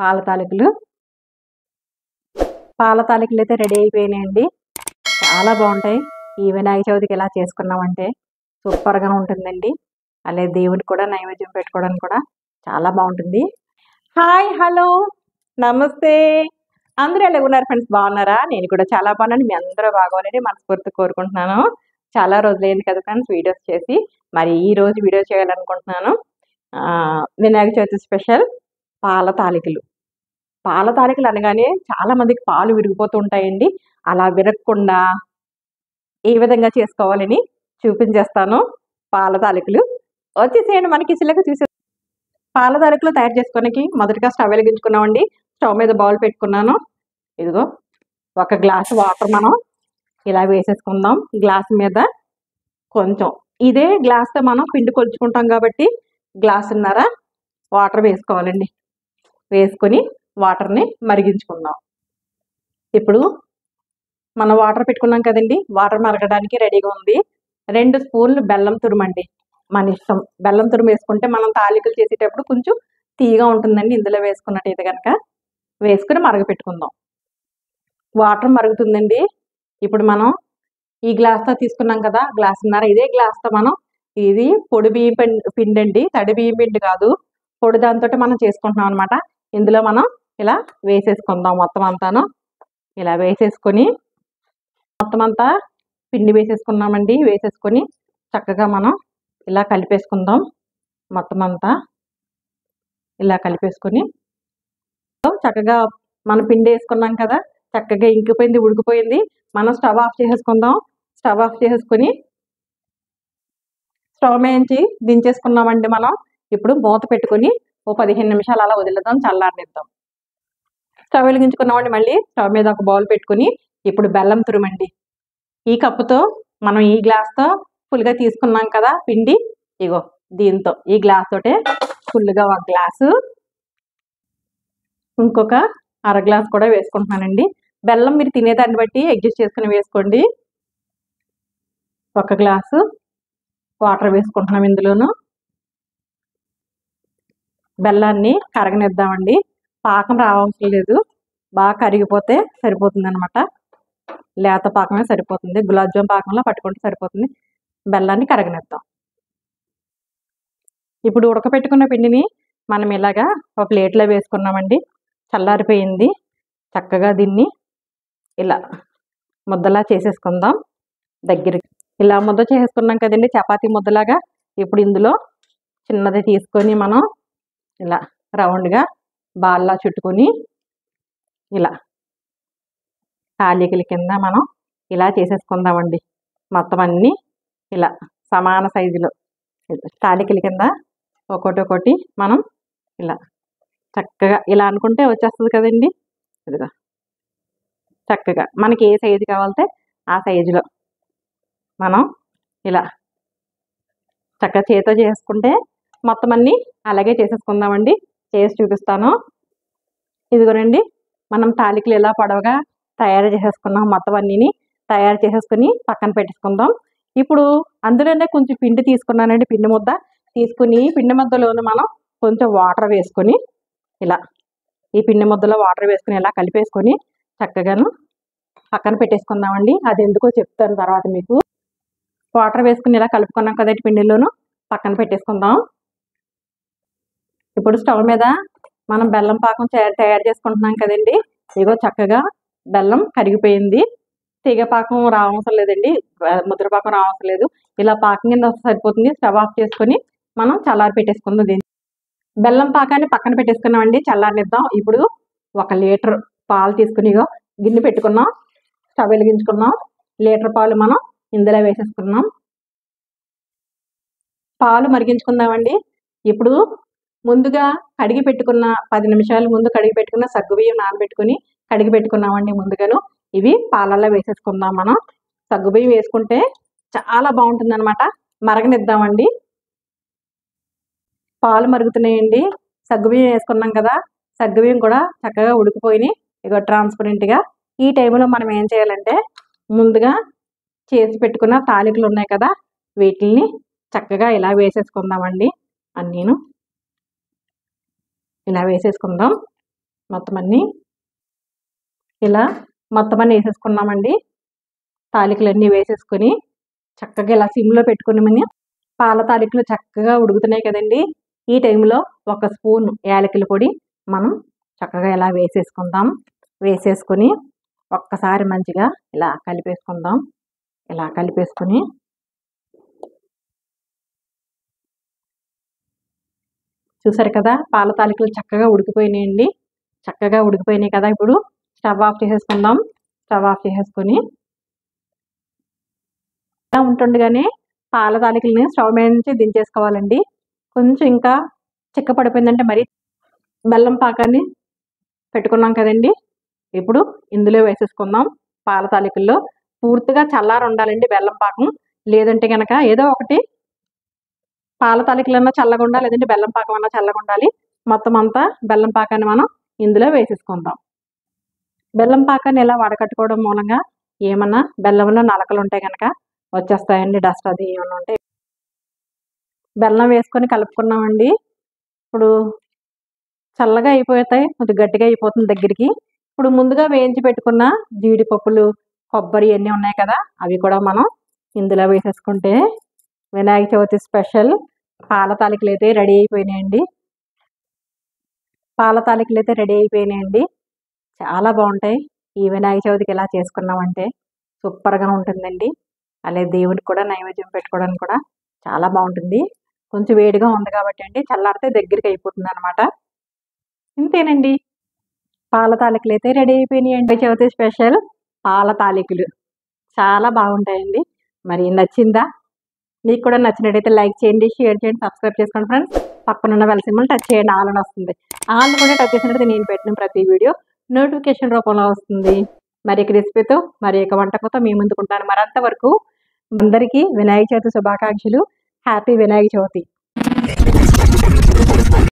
పాల తాలికలు అయితే రెడీ అయిపోయినాయండి. చాలా బాగుంటాయి. ఈ వినాయక చవితికి ఇలా చేసుకున్నామంటే సూపర్గా ఉంటుందండి. అలాగే దేవుడికి కూడా నైవేద్యం పెట్టుకోవడానికి కూడా చాలా బాగుంటుంది. హాయ్, హలో, నమస్తే. అందరూ ఎలా ఉన్నారు ఫ్రెండ్స్? బాగున్నారా? నేను కూడా చాలా బాగున్నాను. మీ అందరూ బాగోవాలని మనస్ఫూర్తిగా కోరుకుంటున్నాను. చాలా రోజులైంది కదా ఫ్రెండ్స్ వీడియోస్ చేసి. మరి ఈ రోజు వీడియో చేయాలనుకుంటున్నాను. వినాయక చవితి స్పెషల్ పాల తాలికలు. పాల తాలికలు అనగానే చాలా మందికి పాలు విరిగిపోతూ ఉంటాయండి. అలా విరగకుండా ఏ విధంగా చేసుకోవాలని చూపించేస్తాను. పాల తాలికలు వచ్చేసేయండి. మనకి చిల్లక చూసే పాల తాలికలు తయారు చేసుకోవడానికి మొదటగా స్టవ్ వెలిగించుకున్నామండి. స్టవ్ మీద బౌల్ పెట్టుకున్నాను. ఇదిగో ఒక గ్లాసు వాటర్ మనం ఇలా వేసేసుకుందాం. గ్లాస్ మీద కొంచెం ఇదే గ్లాస్తో మనం పిండి కొలుచుకుంటాం కాబట్టి గ్లాసున్నర వాటర్ వేసుకోవాలండి. వేసుకొని వాటర్ని మరిగించుకుందాం. ఇప్పుడు మనం వాటర్ పెట్టుకున్నాం కదండి. వాటర్ మరగడానికి రెడీగా ఉంది. 2 స్పూన్లు బెల్లం తురుమండి. మన ఇష్టం. బెల్లం తురుము వేసుకుంటే మనం తాలికలు చేసేటప్పుడు కొంచెం తీయగా ఉంటుందండి. ఇందులో వేసుకున్నట్టయితే కనుక వేసుకుని మరగపెట్టుకుందాం. వాటర్ మరుగుతుందండి. ఇప్పుడు మనం ఈ గ్లాస్తో తీసుకున్నాం కదా, గ్లాసున్నర. ఇదే గ్లాస్తో మనం ఇది పొడి బియ్యం పిండి అండి, తడి బియ్యం పిండి కాదు. పొడి దాంతో మనం చేసుకుంటున్నాం అనమాట. ఇందులో మనం ఇలా వేసేసుకుందాం. మొత్తం అంతాను ఇలా వేసేసుకొని మొత్తం అంతా పిండి వేసేసుకున్నామండి. వేసేసుకొని చక్కగా మనం ఇలా కలిపేసుకుందాం. మొత్తం అంతా ఇలా కలిపేసుకొని చక్కగా మనం పిండి వేసుకున్నాం కదా, చక్కగా ఇంకిపోయింది, ఉడికిపోయింది. మనం స్టవ్ ఆఫ్ చేసేసుకుందాం. స్టవ్ ఆఫ్ చేసేసుకొని స్టవ్ మేంచి దించేసుకున్నామండి. మనం ఇప్పుడు మూత పెట్టుకొని ఓ 15 నిమిషాలు అలా వదిలేద్దాం, చల్లారనిద్దాం. స్టవ్ వెలిగించుకున్నామండి. మళ్ళీ స్టవ్ మీద ఒక బౌల్ పెట్టుకుని ఇప్పుడు బెల్లం తురుమండి. ఈ కప్పుతో మనం ఈ గ్లాస్తో ఫుల్గా తీసుకున్నాం కదా పిండి, ఇగో దీంతో ఈ గ్లాస్ తోటే ఫుల్గా ఒక గ్లాసు, ఇంకొక అర గ్లాస్ కూడా వేసుకుంటున్నానండి. బెల్లం మీరు తినేదాన్ని బట్టి అడ్జస్ట్ చేసుకుని వేసుకోండి. ఒక గ్లాసు వాటర్ వేసుకుంటున్నాం. ఇందులోను బెల్లాన్ని కరగనిద్దామండి. పాకం రావవసరం లేదు. బాగా కరిగిపోతే సరిపోతుంది అనమాట. లేత పాకమే సరిపోతుంది. గులాబ్ జామ్ పాకంలో పట్టుకుంటే సరిపోతుంది. బెల్లాన్ని కరగనిద్దాం. ఇప్పుడు ఉడకపెట్టుకున్న పిండిని మనం ఇలాగా ఒక ప్లేట్లో వేసుకున్నామండి. చల్లారిపోయింది. చక్కగా దీన్ని ఇలా ముద్దలా చేసేసుకుందాం. దగ్గరికి ఇలా ముద్ద చేసేసుకున్నాం కదండి, చపాతీ ముద్దలాగా. ఇప్పుడు ఇందులో చిన్నది తీసుకొని మనం ఇలా రౌండ్గా బాల్లా చుట్టుకొని ఇలా తాలికల కింద మనం ఇలా చేసేసుకుందామండి. మొత్తం అన్నీ ఇలా సమాన సైజులో తాలికల కింద ఒక్కొక్కటి మనం ఇలా చక్కగా ఇలా అనుకుంటే వచ్చేస్తుంది కదండి. ఇదిగా చక్కగా మనకి ఏ సైజు కావాలంటే ఆ సైజులో మనం ఇలా చక్కగా చేతితో చేసుకుంటే మొత్తం అన్నీ అలాగే చేసేసుకుందామండి. చేసి చూపిస్తాను. ఇదిగోనండి, మనం తాలికలు ఇలా పొడవుగా తయారు చేసేసుకున్నాం. మొత్తం అన్నీని తయారు చేసేసుకుని పక్కన పెట్టేసుకుందాం. ఇప్పుడు అందులోనే కొంచెం పిండి తీసుకున్నానండి. పిండి ముద్ద తీసుకుని పిండి ముద్దలోనే మనం కొంచెం వాటర్ వేసుకొని ఇలా ఈ పిండి ముద్దలో వాటర్ వేసుకుని ఇలా కలిపేసుకొని చక్కగాను పక్కన పెట్టేసుకుందామండి. అది ఎందుకో చెప్తాను తర్వాత మీకు. వాటర్ వేసుకుని ఇలా కలుపుకున్నాం కదండి, పిండిలోను పక్కన పెట్టేసుకుందాం. ఇప్పుడు స్టవ్ మీద మనం బెల్లం పాకం తయారు చేసుకుంటున్నాం కదండి. ఇదిగో చక్కగా బెల్లం కరిగిపోయింది. తీగ పాకం రావసరం లేదండి, ముద్ర పాకం రావసరం లేదు. ఇలా పాకం కింద సరిపోతుంది. స్టవ్ ఆఫ్ చేసుకొని మనం చల్లారి పెట్టేసుకుందాం. దీన్ని బెల్లం పాకాన్ని పక్కన పెట్టేసుకున్నామండి. చల్లారనిద్దాం. ఇప్పుడు 1 లీటర్ పాలు తీసుకుని గిన్నె పెట్టుకున్నాం. స్టవ్ వెలిగించుకున్నాం. లీటర్ పాలు మనం ఇందులో వేసేసుకున్నాం. పాలు మరిగించుకుందామండి. ఇప్పుడు ముందుగా కడిగి పెట్టుకున్న 10 నిమిషాల ముందు కడిగి పెట్టుకున్న సగ్గుబియ్యం నానబెట్టుకుని కడిగి పెట్టుకున్నామండి ముందుగాను. ఇవి పాలల్లో వేసేసుకుందాం. మనం సగ్గుబియ్యం వేసుకుంటే చాలా బాగుంటుంది అనమాట. మరగనిద్దామండి. పాలు మరుగుతున్నాయండి. సగ్గుబియ్యం వేసుకున్నాం కదా, సగ్గుబియ్యం కూడా చక్కగా ఉడికిపోయినాయి. ఇక ట్రాన్స్పరెంట్గా. ఈ టైంలో మనం ఏం చేయాలంటే ముందుగా చేసి పెట్టుకున్న తాలికలు ఉన్నాయి కదా, వీటిని చక్కగా ఇలా వేసేసుకుందామండి. అన్నీను ఇలా వేసేసుకుందాం. మొత్తం అన్నీ ఇలా మొత్తం అన్నీ వేసేసుకున్నామండి. తాలికలన్నీ వేసేసుకొని చక్కగా ఇలా సిమ్లో పెట్టుకుని పాల తాలికలు చక్కగా ఉడుకుతున్నాయి కదండి. ఈ టైంలో ఒక స్పూన్ యాలకుల పొడి మనం చక్కగా ఇలా వేసేసుకుందాం. వేసేసుకొని ఒక్కసారి మంచిగా ఇలా కలిపేసుకుందాం. ఇలా కలిపేసుకొని చూసారు కదా, పాల తాలికలు చక్కగా ఉడికిపోయినాయండి. చక్కగా ఉడికిపోయినాయి కదా. ఇప్పుడు స్టవ్ ఆఫ్ చేసేసుకుందాం. స్టవ్ ఆఫ్ చేసేసుకొని ఇలా ఉంటుండగానే పాల తాలికల్ని స్టవ్ మీద నుంచి దించేసుకోవాలండి. కొంచెం ఇంకా చిక్క పడిపోయిందంటే మరి బెల్లం పాకాన్ని పెట్టుకున్నాం కదండి. ఇప్పుడు ఇందులో వేసేసుకుందాం. పాల తాలికల్లో పూర్తిగా చల్లారి ఉండాలండి బెల్లం పాకం. లేదంటే కనుక ఏదో ఒకటి పాల తాలికలన్నా చల్లగా ఉండాలి, లేదంటే బెల్లం పాకం అన్నా చల్లగా ఉండాలి. మొత్తం అంతా బెల్లం పాకాన్ని మనం ఇందులో వేసేసుకుందాం. బెల్లం పాకాన్ని ఇలా వడకట్టుకోవడం మూలంగా ఏమన్నా బెల్లంలో నలకలు ఉంటే కనుక వచ్చేస్తాయండి. డస్ట్ అది ఏమన్నా ఉంటే బెల్లం వేసుకొని కలుపుకున్నామండి. ఇప్పుడు చల్లగా అయిపోతాయి, కొద్దిగా గట్టిగా అయిపోతుంది దగ్గరికి. ఇప్పుడు ముందుగా వేయించి పెట్టుకున్న జీడిపప్పులు, కొబ్బరి అన్నీ ఉన్నాయి కదా, అవి కూడా మనం ఇందులో వేసేసుకుంటే వినాయక చవితి స్పెషల్ పాల తాలికలు అయితే రెడీ అయిపోయినాయండి. పాల తాలికలు అయితే రెడీ అయిపోయినాయండి. చాలా బాగుంటాయి. ఈ వినాయక చవితికి ఎలా చేసుకున్నామంటే సూపర్గా ఉంటుందండి. అలాగే దేవుడికి కూడా నైవేద్యం పెట్టుకోవడానికి కూడా చాలా బాగుంటుంది. కొంచెం వేడిగా ఉంది కాబట్టి అండి, చల్లారితే దగ్గరికి అయిపోతుంది అనమాట. ఇంతేనండి, పాల తాలికలు అయితే రెడీ అయిపోయినాయండి. చవితి స్పెషల్ పాల తాలికలు చాలా బాగుంటాయండి. మరి నచ్చిందా? మీకు కూడా నచ్చినట్టయితే లైక్ చేయండి, షేర్ చేయండి, సబ్స్క్రైబ్ చేసుకోండి ఫ్రెండ్స్. పక్కనున్న బెల్ సింబల్ టచ్ చేయండి, ఆల్ అని వస్తుంది. ఆల్ కూడా టచ్ చేసినట్టయితే నేను పెట్టిన ప్రతి వీడియో నోటిఫికేషన్ రూపంలో వస్తుంది. మరి ఒక రెసిపీతో, మరి ఒక వంటకంతో మీ ముందుకుంటాను. మరి అంతవరకు అందరికీ వినాయక చవితి శుభాకాంక్షలు. హ్యాపీ వినాయక చవితి.